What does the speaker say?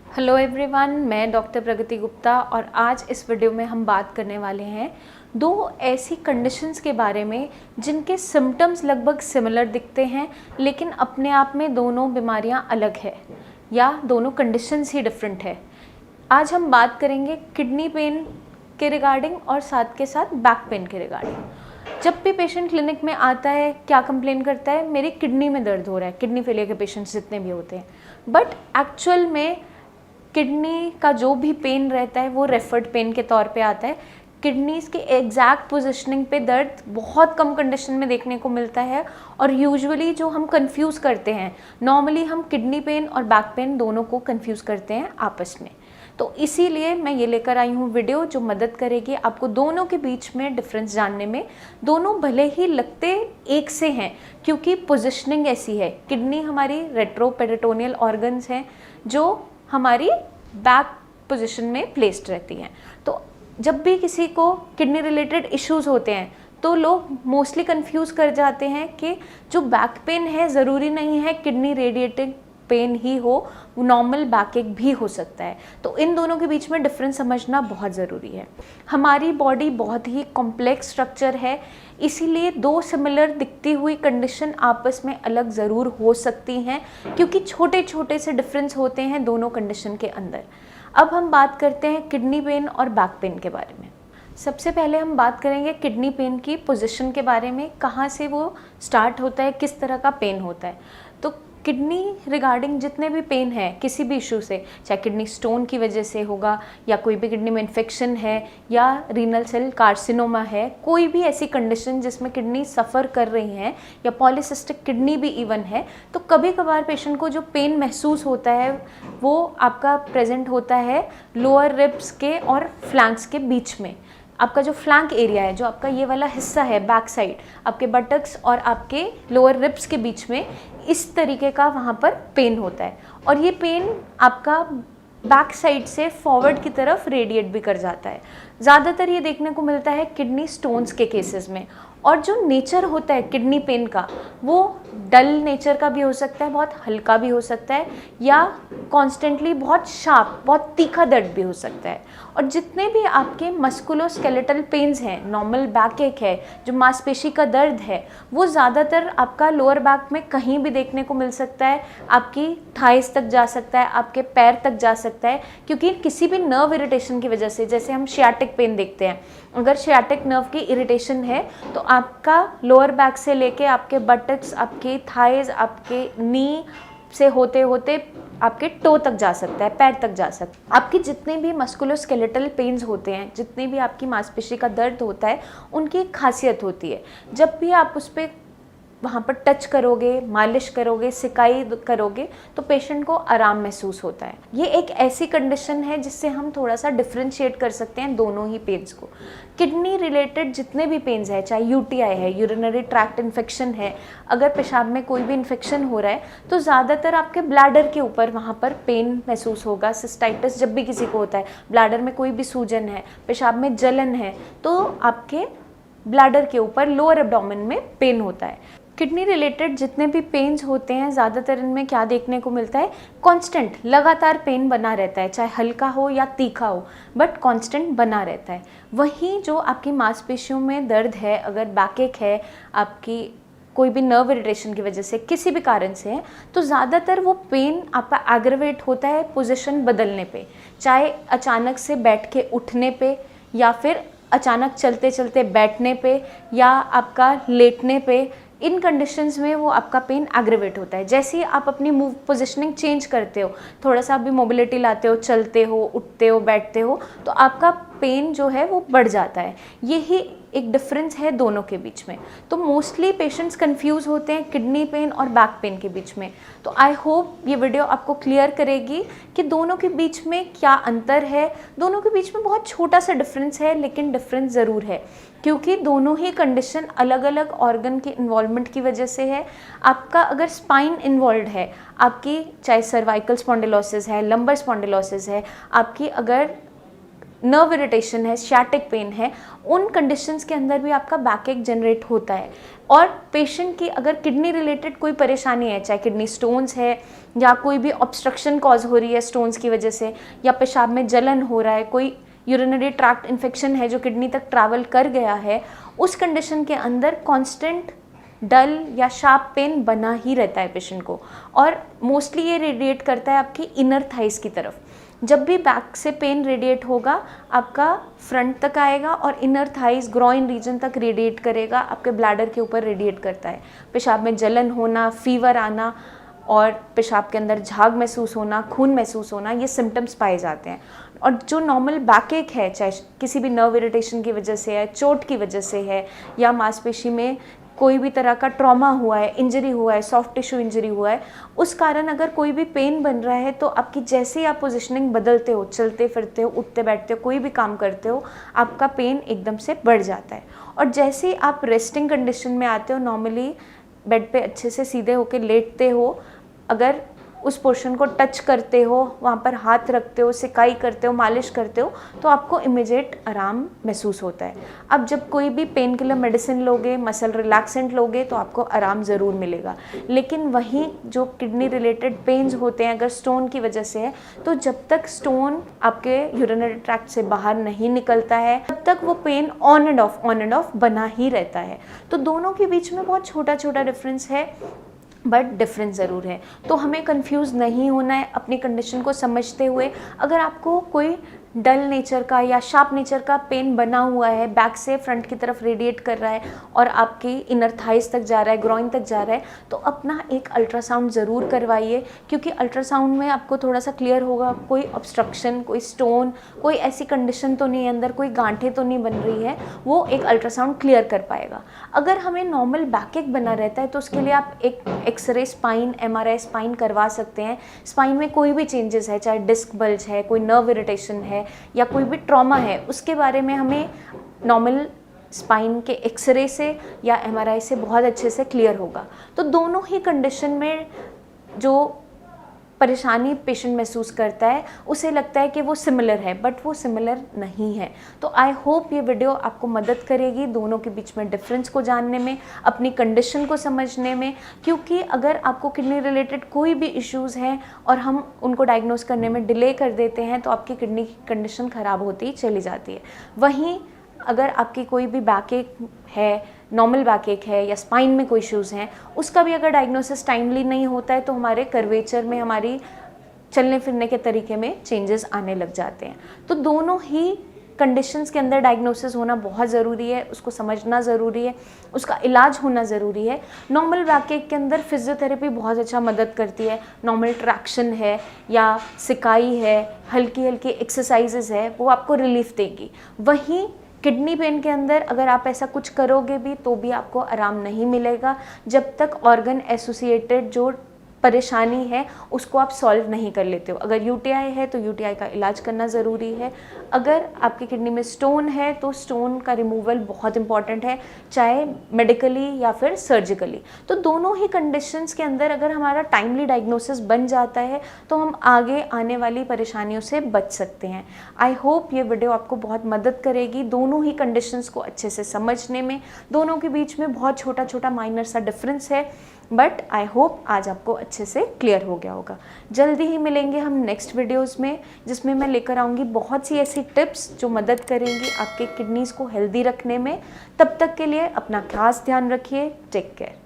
Hello everyone, मैं doctor प्रगति गुप्ता और आज इस वीडियो में हम बात करने वाले हैं दो ऐसी कंडीशंस के बारे में जिनके सिम्टम्स लगभग सिमिलर दिखते हैं, लेकिन अपने आप में दोनों बीमारियां अलग है या दोनों कंडीशंस ही डिफरेंट है। आज हम बात करेंगे किडनी पेन के रिगार्डिंग और साथ के साथ बैक पेन के रिगार्डिंग। जब भी पेशेंट क्लिनिक में आता है क्या कंप्लेन करता है, मेरी किडनी में दर्द हो रहा है। किडनी फेलियर के पेशेंट्स जितने भी होते हैं, बट एक्चुअल में किडनी का जो भी पेन रहता है वो रेफर्ड पेन के तौर पे आता है। किडनीज के एग्जैक्ट पोजिशनिंग पे दर्द बहुत कम कंडीशन में देखने को मिलता है और यूजुअली जो हम कंफ्यूज करते हैं, नॉर्मली हम किडनी पेन और बैक पेन दोनों को कंफ्यूज करते हैं आपस में। तो इसीलिए मैं ये लेकर आई हूँ वीडियो जो मदद करेगी आपको दोनों के बीच में डिफरेंस जानने में। दोनों भले ही लगते एक से हैं क्योंकि पोजिशनिंग ऐसी है। किडनी हमारी रेट्रोपेरिटोनियल ऑर्गन्स हैं जो हमारी बैक पोजीशन में प्लेस्ड रहती हैं। तो जब भी किसी को किडनी रिलेटेड इश्यूज होते हैं तो लोग मोस्टली कंफ्यूज कर जाते हैं कि जो बैक पेन है ज़रूरी नहीं है किडनी रेडिएटिंग पेन ही हो, नॉर्मल बैक एक भी हो सकता है। तो इन दोनों के बीच में डिफरेंस समझना बहुत ज़रूरी है। हमारी बॉडी बहुत ही कॉम्प्लेक्स स्ट्रक्चर है, इसीलिए दो सिमिलर दिखती हुई कंडीशन आपस में अलग ज़रूर हो सकती हैं क्योंकि छोटे छोटे से डिफरेंस होते हैं दोनों कंडीशन के अंदर। अब हम बात करते हैं किडनी पेन और बैक पेन के बारे में। सबसे पहले हम बात करेंगे किडनी पेन की पोजीशन के बारे में, कहाँ से वो स्टार्ट होता है, किस तरह का पेन होता है। तो किडनी रिगार्डिंग जितने भी पेन है किसी भी इशू से, चाहे किडनी स्टोन की वजह से होगा या कोई भी किडनी में इन्फेक्शन है या रीनल सेल कार्सिनोमा है, कोई भी ऐसी कंडीशन जिसमें किडनी सफ़र कर रही हैं या पॉलीसिस्टिक किडनी भी इवन है, तो कभी कभार पेशेंट को जो पेन महसूस होता है वो आपका प्रेजेंट होता है लोअर रिब्स के और फ्लैंक्स के बीच में। आपका जो फ्लैंक एरिया है, जो आपका ये वाला हिस्सा है बैक साइड, आपके बटक्स और आपके लोअर रिब्स के बीच में इस तरीके का वहाँ पर पेन होता है और ये पेन आपका बैक साइड से फॉरवर्ड की तरफ रेडिएट भी कर जाता है। ज़्यादातर ये देखने को मिलता है किडनी स्टोन्स के केसेस में। और जो नेचर होता है किडनी पेन का वो डल नेचर का भी हो सकता है, बहुत हल्का भी हो सकता है, या कॉन्स्टेंटली बहुत शार्प, बहुत तीखा दर्द भी हो सकता है। और जितने भी आपके मस्कुलोस्केलेटल पेन्स हैं, नॉर्मल बैक एक है, जो मांसपेशी का दर्द है, वो ज़्यादातर आपका लोअर बैक में कहीं भी देखने को मिल सकता है। आपकी थाइस तक जा सकता है, आपके पैर तक जा सकता है, क्योंकि किसी भी नर्व इरिटेशन की वजह से, जैसे हम शियाटिक पेन देखते हैं, अगर शियाटिक नर्व की इरिटेशन है तो आपका लोअर बैक से लेके आपके बटक्स, आपके थाइज, आपके नी से होते होते आपके टो तक जा सकता है, पैर तक जा सकता है। आपके जितने भी मस्कुलोस्केलेटल पेन्स होते हैं, जितने भी आपकी मांसपेशी का दर्द होता है, उनकी एक खासियत होती है। जब भी आप उस पर वहाँ पर टच करोगे, मालिश करोगे, सिकाई करोगे तो पेशेंट को आराम महसूस होता है। ये एक ऐसी कंडीशन है जिससे हम थोड़ा सा डिफ्रेंशिएट कर सकते हैं दोनों ही पेन्स को। किडनी रिलेटेड जितने भी पेन्स है, चाहे यूटीआई है, यूरिनरी ट्रैक्ट इन्फेक्शन है, अगर पेशाब में कोई भी इन्फेक्शन हो रहा है तो ज़्यादातर आपके ब्लैडर के ऊपर वहाँ पर पेन महसूस होगा। सिस्टाइटिस जब भी किसी को होता है, ब्लैडर में कोई भी सूजन है, पेशाब में जलन है, तो आपके ब्लैडर के ऊपर लोअर एब्डोमेन में पेन होता है। किडनी रिलेटेड जितने भी पेन्स होते हैं ज़्यादातर इनमें क्या देखने को मिलता है, कांस्टेंट लगातार पेन बना रहता है, चाहे हल्का हो या तीखा हो, बट कांस्टेंट बना रहता है। वहीं जो आपकी मांसपेशियों में दर्द है, अगर बैकएक है, आपकी कोई भी नर्व इरिटेशन की वजह से किसी भी कारण से है, तो ज़्यादातर वो पेन आपका एग्रवेट होता है पोजीशन बदलने पे, चाहे अचानक से बैठ के उठने पे या फिर अचानक चलते चलते बैठने पे या आपका लेटने पे। इन कंडीशंस में वो आपका पेन एग्रेवेट होता है। जैसे ही आप अपनी मूव पोजिशनिंग चेंज करते हो, थोड़ा सा भी मोबिलिटी लाते हो, चलते हो, उठते हो, बैठते हो, तो आपका पेन जो है वो बढ़ जाता है। यही एक डिफरेंस है दोनों के बीच में। तो मोस्टली पेशेंट्स कंफ्यूज होते हैं किडनी पेन और बैक पेन के बीच में। तो आई होप ये वीडियो आपको क्लियर करेगी कि दोनों के बीच में क्या अंतर है। दोनों के बीच में बहुत छोटा सा डिफरेंस है, लेकिन डिफरेंस ज़रूर है क्योंकि दोनों ही कंडीशन अलग अलग ऑर्गन के इन्वॉल्वमेंट की वजह से है। आपका अगर स्पाइन इन्वॉल्व है, आपकी चाहे सर्वाइकल स्पॉन्डिलोसिस है, लंबर स्पॉन्डिलोसिस है, आपकी अगर नर्व इरिटेशन है, सियाटिक पेन है, उन कंडीशंस के अंदर भी आपका बैक एक जनरेट होता है। और पेशेंट की अगर किडनी रिलेटेड कोई परेशानी है, चाहे किडनी स्टोन्स है या कोई भी ऑब्स्ट्रक्शन कॉज हो रही है स्टोन्स की वजह से, या पेशाब में जलन हो रहा है, कोई यूरिनरी ट्रैक्ट इन्फेक्शन है जो किडनी तक ट्रैवल कर गया है, उस कंडीशन के अंदर कांस्टेंट डल या शार्प पेन बना ही रहता है पेशेंट को। और मोस्टली ये रेडिएट करता है आपकी इनर थाइस की तरफ। जब भी बैक से पेन रेडिएट होगा आपका फ्रंट तक आएगा और इनर थाइस ग्रॉइन रीजन तक रेडिएट करेगा, आपके ब्लैडर के ऊपर रेडिएट करता है। पेशाब में जलन होना, फीवर आना और पेशाब के अंदर झाग महसूस होना, खून महसूस होना, ये सिम्टम्स पाए जाते हैं। और जो नॉर्मल बैक एक है, चाहे किसी भी नर्व इरिटेशन की वजह से है, चोट की वजह से है, या मांसपेशी में कोई भी तरह का ट्रॉमा हुआ है, इंजरी हुआ है, सॉफ्ट टिश्यू इंजरी हुआ है, उस कारण अगर कोई भी पेन बन रहा है तो आपकी जैसे ही आप पोजिशनिंग बदलते हो, चलते फिरते हो, उठते बैठते हो, कोई भी काम करते हो, आपका पेन एकदम से बढ़ जाता है। और जैसे ही आप रेस्टिंग कंडीशन में आते हो, नॉर्मली बेड पे अच्छे से सीधे होकर लेटते हो, अगर उस पोर्शन को टच करते हो, वहाँ पर हाथ रखते हो, सिकाई करते हो, मालिश करते हो, तो आपको इमीडिएट आराम महसूस होता है। अब जब कोई भी पेन किलर मेडिसिन लोगे, मसल रिलैक्सेंट लोगे, तो आपको आराम ज़रूर मिलेगा। लेकिन वहीं जो किडनी रिलेटेड पेन्स होते हैं, अगर स्टोन की वजह से है, तो जब तक स्टोन आपके यूरिनरी ट्रैक्ट से बाहर नहीं निकलता है, तब तक वो पेन ऑन एंड ऑफ बना ही रहता है। तो दोनों के बीच में बहुत छोटा छोटा डिफरेंस है, बट डिफरेंस ज़रूर है। तो हमें कंफ्यूज नहीं होना है, अपनी कंडीशन को समझते हुए। अगर आपको कोई डल नेचर का या शार्प नेचर का पेन बना हुआ है, बैक से फ्रंट की तरफ रेडिएट कर रहा है और आपकी इनर थाइस तक जा रहा है, ग्रॉइन तक जा रहा है, तो अपना एक अल्ट्रासाउंड ज़रूर करवाइए, क्योंकि अल्ट्रासाउंड में आपको थोड़ा सा क्लियर होगा कोई ऑब्स्ट्रक्शन, कोई स्टोन, कोई ऐसी कंडीशन तो नहीं है अंदर, कोई गांठें तो नहीं बन रही है, वो एक अल्ट्रासाउंड क्लियर कर पाएगा। अगर हमें नॉर्मल बैक एक बना रहता है तो उसके लिए आप एक एक्सरे स्पाइन, MRI स्पाइन करवा सकते हैं। स्पाइन में कोई भी चेंजेस है, चाहे डिस्क बल्ज है, कोई नर्व इरिटेशन है या कोई भी ट्रॉमा है, उसके बारे में हमें नॉर्मल स्पाइन के एक्सरे से या MRI से बहुत अच्छे से क्लियर होगा। तो दोनों ही कंडीशन में जो परेशानी पेशेंट महसूस करता है, उसे लगता है कि वो सिमिलर है, बट वो सिमिलर नहीं है। तो आई होप ये वीडियो आपको मदद करेगी दोनों के बीच में डिफरेंस को जानने में, अपनी कंडीशन को समझने में। क्योंकि अगर आपको किडनी रिलेटेड कोई भी इश्यूज़ हैं और हम उनको डायग्नोस करने में डिले कर देते हैं, तो आपकी किडनी की कंडीशन ख़राब होती चली जाती है। वहीं अगर आपकी कोई भी बैक एक है, नॉर्मल बैक एक है या स्पाइन में कोई इश्यूज़ हैं, उसका भी अगर डायग्नोसिस टाइमली नहीं होता है, तो हमारे कर्वेचर में, हमारी चलने फिरने के तरीके में चेंजेस आने लग जाते हैं। तो दोनों ही कंडीशंस के अंदर डायग्नोसिस होना बहुत ज़रूरी है, उसको समझना ज़रूरी है, उसका इलाज होना ज़रूरी है। नॉर्मल बैक एक के अंदर फिजियोथेरेपी बहुत अच्छा मदद करती है। नॉर्मल ट्रैक्शन है या सिकाई है, हल्की हल्की एक्सरसाइजेज है, वो आपको रिलीफ देगी। वहीं किडनी पेन के अंदर अगर आप ऐसा कुछ करोगे भी तो भी आपको आराम नहीं मिलेगा, जब तक ऑर्गन एसोसिएटेड जो परेशानी है उसको आप सॉल्व नहीं कर लेते हो। अगर यूटीआई है तो यूटीआई का इलाज करना ज़रूरी है। अगर आपकी किडनी में स्टोन है तो स्टोन का रिमूवल बहुत इंपॉर्टेंट है, चाहे मेडिकली या फिर सर्जिकली। तो दोनों ही कंडीशंस के अंदर अगर हमारा टाइमली डायग्नोसिस बन जाता है तो हम आगे आने वाली परेशानियों से बच सकते हैं। आई होप ये वीडियो आपको बहुत मदद करेगी दोनों ही कंडीशंस को अच्छे से समझने में। दोनों के बीच में बहुत छोटा छोटा माइनर सा डिफरेंस है, बट आई होप आज आपको अच्छे से क्लियर हो गया होगा। जल्दी ही मिलेंगे हम नेक्स्ट वीडियोस में, जिसमें मैं लेकर आऊँगी बहुत सी ऐसी टिप्स जो मदद करेंगी आपके किडनीज़ को हेल्दी रखने में। तब तक के लिए अपना खास ध्यान रखिए। Take care.